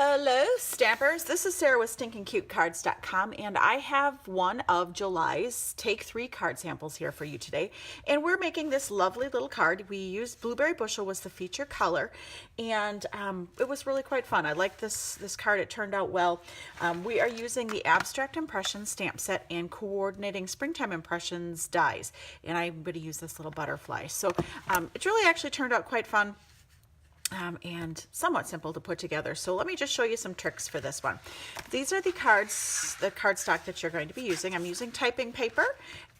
Hello Stampers, this is Sarah with Stinkincutecards.com, and I have one of July's Take 3 card samples here for you today. And we're making this lovely little card. We used Blueberry Bushel was the feature color, and it was really quite fun. I like this card, it turned out well. We are using the Abstract Impressions stamp set and Coordinating Springtime Impressions dies, and I'm going to use this little butterfly. So it really actually turned out quite fun. And somewhat simple to put together. So let me just show you some tricks for this one. These are the cards, the cardstock that you're going to be using. I'm using typing paper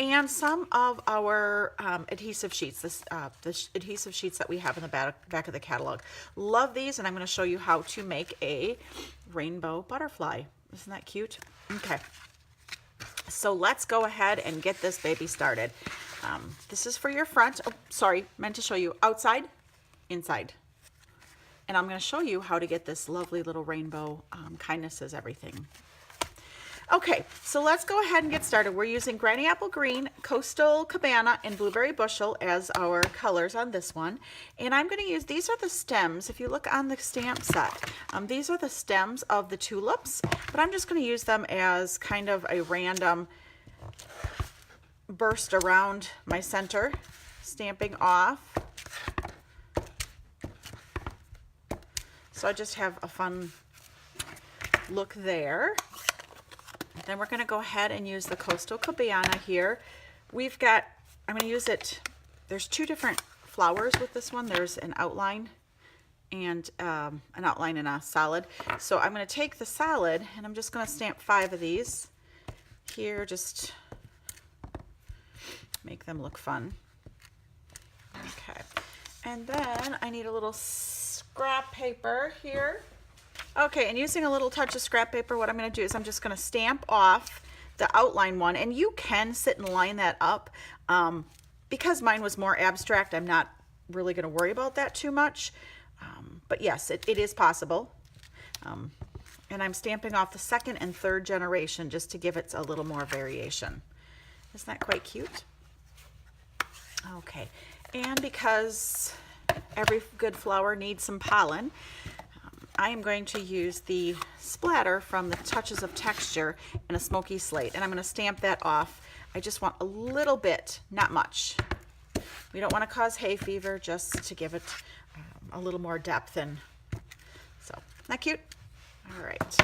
and some of our adhesive sheets, the adhesive sheets that we have in the back of the catalog. Love these, and I'm going to show you how to make a rainbow butterfly. Isn't that cute? Okay. So let's go ahead and get this baby started. This is for your front. Oh, sorry, meant to show you outside, inside. And I'm going to show you how to get this lovely little rainbow. Kindness is everything. Okay, so let's go ahead and get started. We're using Granny Apple Green, Coastal Cabana, and Blueberry Bushel as our colors on this one. And I'm going to use, these are the stems. If you look on the stamp set, these are the stems of the tulips, but I'm just going to use them as kind of a random burst around my center, stamping off. So I just have a fun look there. Then we're going to go ahead and use the Coastal Cabana here. We've got, I'm going to use it, there's two different flowers with this one. There's an outline and an outline and a solid. So I'm going to take the solid and I'm just going to stamp 5 of these here, just make them look fun. Okay, and then I need a little scrap paper here. Okay, and using a little touch of scrap paper, what I'm going to do is I'm just going to stamp off the outline one, and you can sit and line that up. Because mine was more abstract, I'm not really going to worry about that too much. But yes, it is possible. And I'm stamping off the second and third generation just to give it a little more variation. Isn't that quite cute? Okay, and because every good flower needs some pollen, I am going to use the splatter from the Touches of Texture in a smoky slate, and I'm going to stamp that off. I just want a little bit, not much. We don't want to cause hay fever, just to give it a little more depth. And so, isn't that cute? All right.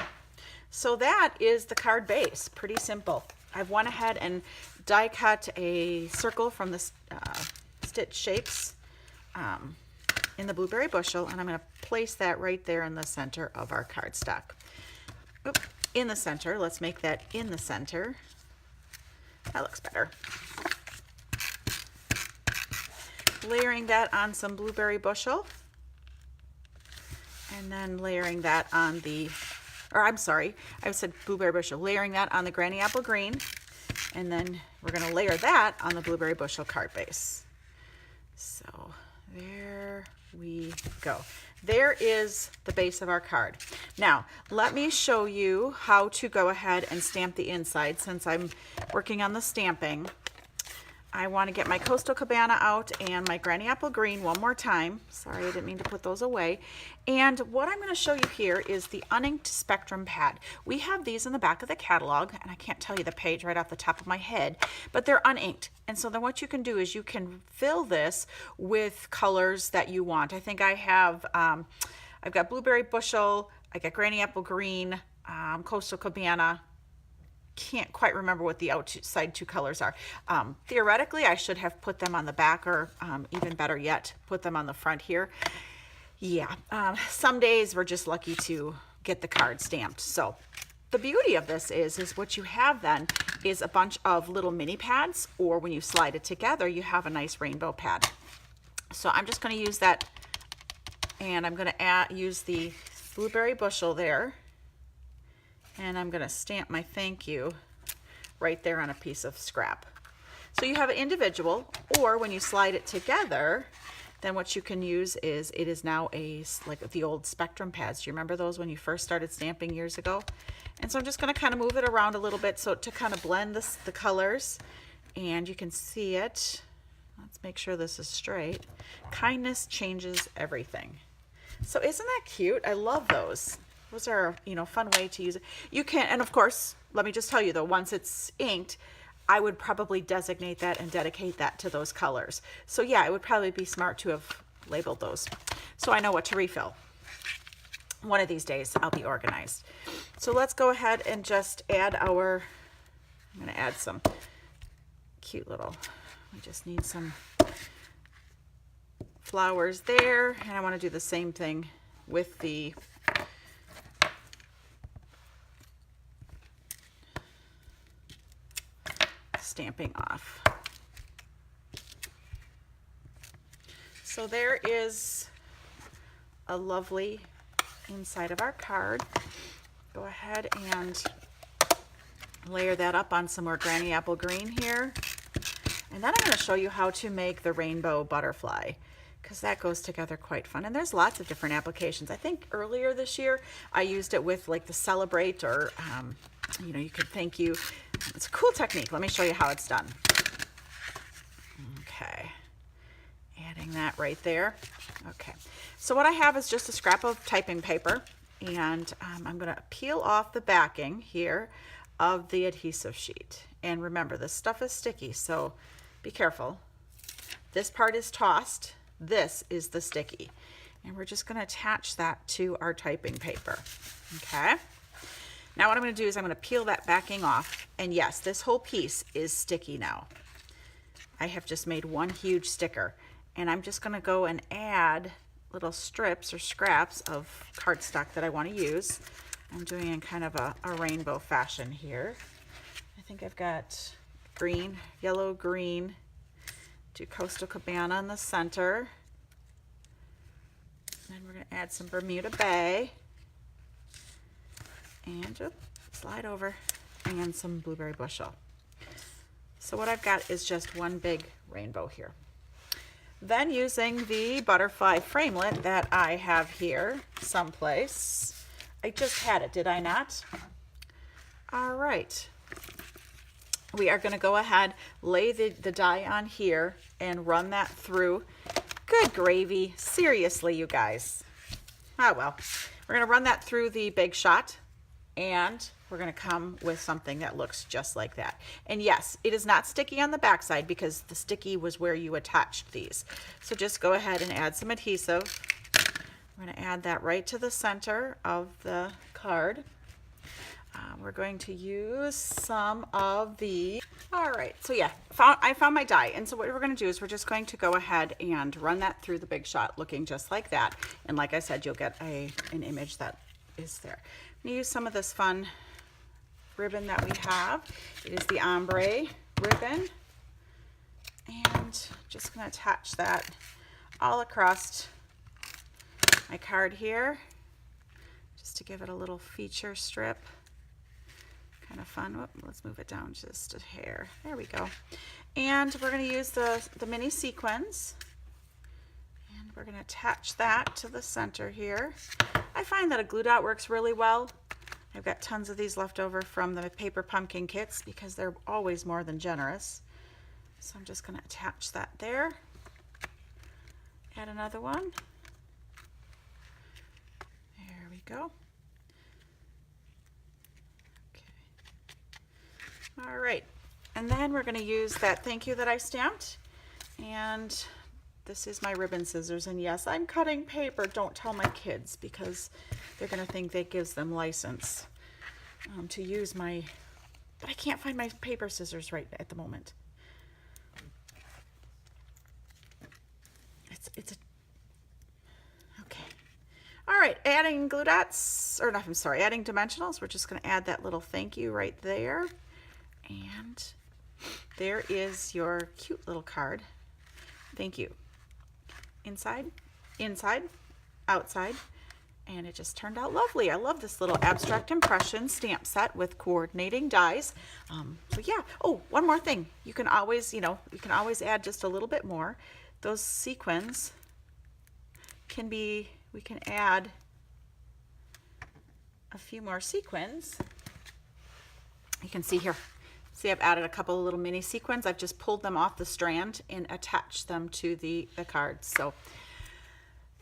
So that is the card base. Pretty simple. I've went ahead and die cut a circle from the stitch shapes in the Blueberry Bushel, and I'm going to place that right there in the center of our cardstock. Oop, in the center. Let's make that in the center. That looks better. Layering that on some Blueberry Bushel, and then layering that on the, or I'm sorry, I said Blueberry Bushel, layering that on the Granny Apple Green, and then we're going to layer that on the Blueberry Bushel card base. So there we go. There is the base of our card. Now, let me show you how to go ahead and stamp the inside. Since I'm working on the stamping, I want to get my Coastal Cabana out and my Granny Apple Green one more time. Sorry, I didn't mean to put those away. And what I'm going to show you here is the uninked Spectrum pad. We have these in the back of the catalog, and I can't tell you the page right off the top of my head, but they're uninked. And so then what you can do is you can fill this with colors that you want. I think I have, I've got Blueberry Bushel, I got Granny Apple Green, Coastal Cabana. Can't quite remember what the outside 2 colors are. Theoretically, I should have put them on the back, or even better yet, put them on the front here. Yeah, some days we're just lucky to get the card stamped. So the beauty of this is what you have then is a bunch of little mini pads, or when you slide it together, you have a nice rainbow pad. So I'm just going to use that, and I'm going to use the Blueberry Bushel there. And I'm going to stamp my thank you right there on a piece of scrap. So you have an individual, or when you slide it together, then what you can use is, it is now like the old Spectrum pads. Do you remember those when you first started stamping years ago? And so I'm just going to kind of move it around a little bit so to kind of blend the colors. And you can see it. Let's make sure this is straight. Kindness changes everything. So isn't that cute? I love those. those are, you know, fun way to use it. You can, and of course, let me just tell you though, once it's inked, I would probably designate that and dedicate that to those colors. So yeah, it would probably be smart to have labeled those so I know what to refill. One of these days I'll be organized. So let's go ahead and just add our, I'm going to add some cute little, we just need some flowers there, and I want to do the same thing with the Stamping off. So there is a lovely inside of our card. Go ahead and layer that up on some more Granny Apple Green here. And then I'm going to show you how to make the rainbow butterfly, because that goes together quite fun. And there's lots of different applications. I think earlier this year I used it with like the Celebrate, or you know, you could thank you. It's a cool technique. Let me show you how it's done. Okay, adding that right there. Okay, so what I have is just a scrap of typing paper, and I'm going to peel off the backing here of the adhesive sheet. And remember, this stuff is sticky, so be careful. This part is tossed. This is the sticky. And we're just going to attach that to our typing paper. Okay. Now what I'm going to do is I'm going to peel that backing off. And yes, this whole piece is sticky now. I have just made one huge sticker. And I'm just going to go and add little strips or scraps of cardstock that I want to use. I'm doing in kind of a rainbow fashion here. I think I've got green, yellow, green. Do Coastal Cabana in the center. Then we're going to add some Bermuda Bay. And slide over. And some Blueberry Bushel. So what I've got is just one big rainbow here. Then using the butterfly framelit that I have here someplace. I just had it, did I not? All right. We are going to go ahead, lay the die on here and run that through. Good gravy. Seriously, you guys. Oh, well. We're going to run that through the Big Shot, and we're going to come with something that looks just like that. And yes, it is not sticky on the backside because the sticky was where you attached these. So just go ahead and add some adhesive. We're going to add that right to the center of the card. We're going to use some of the, all right, so yeah, I found my die. And so what we're going to do is we're just going to go ahead and run that through the Big Shot looking just like that. And like I said, you'll get an image that is there. I'm going to use some of this fun ribbon that we have. It is the ombre ribbon. And just going to attach that all across my card here, just to give it a little feature strip. Kind of fun. Whoop, let's move it down just a hair. There we go. And we're going to use the mini sequins, and we're going to attach that to the center here. I find that a glue dot works really well. I've got tons of these left over from the paper pumpkin kits because they're always more than generous. So I'm just going to attach that there. Add another one. There we go. All right, and then we're going to use that thank you that I stamped, and this is my ribbon scissors, and yes, I'm cutting paper. Don't tell my kids because they're going to think that gives them license to use my, but I can't find my paper scissors right at the moment. It's a, okay. All right, adding glue dots, or not, I'm sorry, adding dimensionals. We're just going to add that little thank you right there. And there is your cute little card. Thank you. Inside, inside, outside. And it just turned out lovely. I love this little abstract impression stamp set with coordinating dies. So yeah. Oh, one more thing. You can always, you can always add just a little bit more. Those sequins can be, we can add a few more sequins. You can see here. See, I've added a couple of little mini sequins. I've just pulled them off the strand and attached them to the cards. So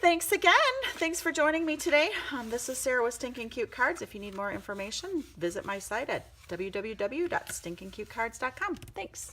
Thanks again. Thanks for joining me today. This is Sarah with Stinking Cute Cards. If you need more information, visit my site at www.stinkincutecards.com. Thanks.